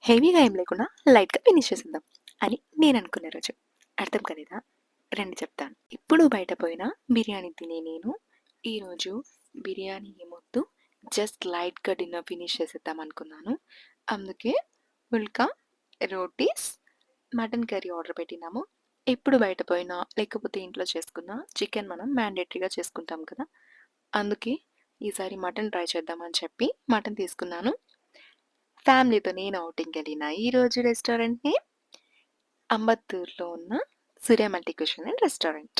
హెవీగా ఏం లేకుండా లైట్‌గా ఫినిష్ చేసేద్దాం అని నేననుకున్న రోజు. అర్థం కాలేదా? రండి చెప్తాను. ఎప్పుడు బయట పోయినా బిర్యానీ తినే నేను, ఈరోజు బిర్యానీ ఏమొద్దు, జస్ట్ లైట్‌గా డిన్నర్ ఫినిష్ చేసేద్దాం అనుకున్నాను. అందుకే పుల్కా, రోటీస్, మటన్ కర్రీ ఆర్డర్ పెట్టినాము. ఎప్పుడు బయట పోయినా, లేకపోతే ఇంట్లో చేసుకున్నా చికెన్ మనం మ్యాండేటరీగా చేసుకుంటాం కదా! అందుకే ఈసారి మటన్ ట్రై చేద్దామని చెప్పి మటన్ తీసుకున్నాను. ఫ్యామిలీతో నేను ఔటింగ్‌కెళ్ళిన ఈరోజు రెస్టారెంట్ నేమ్ అంబత్తూర్‌లో ఉన్న Surya multi cuisine and restaurant.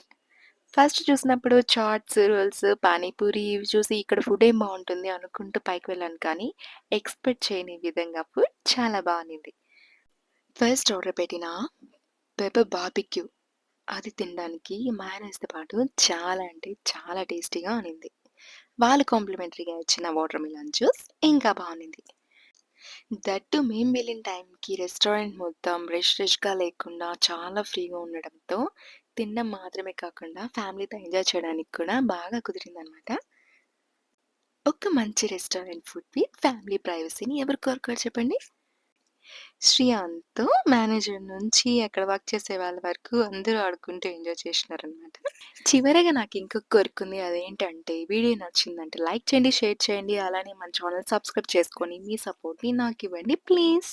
First చూసినప్పుడు చాట్స్, రోల్స్, పానీపూరి ఇవి చూసి ఇక్కడ ఫుడ్ ఏం బావుంటుంది అనుకుంటూ పైకి వెళ్ళాను కానీ, ఎక్స్‌పెక్ట్ చేయని విధంగా ఫుడ్ చాలా బావుండింది. ఫస్ట్ ఆర్డర్ పెట్టిన పెప్పర్ బార్బిక్యూ అది తినడానికి మయోనైస్‌తో పాటు చాలా అంటే చాలా టేస్టీగా ఉన్నింది. వాళ్ళు కాంప్లిమెంటరీగా ఇచ్చిన వాటర్ మిలన్ జ్యూస్ ఇంకా బావుండింది. దట్ టూ మేము వెళ్ళిన టైంకి రెస్టారెంట్ మొత్తం రష్‌గా లేకుండా చాలా ఫ్రీగా ఉండడంతో తినడం మాత్రమే కాకుండా ఫ్యామిలీతో ఎంజాయ్ చేయడానికి కూడా బాగా కుదిరిందనమాట. ఒక మంచి రెస్టారెంట్ ఫుడ్ విత్ ఫ్యామిలీ ప్రైవసీని ఎవరు కోరుకోరు చెప్పండి? శ్రియాంత్‌తో మేనేజర్ నుంచి అక్కడ వర్క్ చేసే వాళ్ళ వరకు అందరూ ఆడుకుంటూ ఎంజాయ్ చేసినారనమాట. చివరగా నాకు ఇంకొక కోరికుంది. అదేంటంటే వీడియో నచ్చిందంటే లైక్ చేయండి, షేర్ చేయండి. అలానే మన ఛానల్ సబ్స్క్రైబ్ చేసుకొని మీ సపోర్ట్‌ని నాకివ్వండి ప్లీజ్.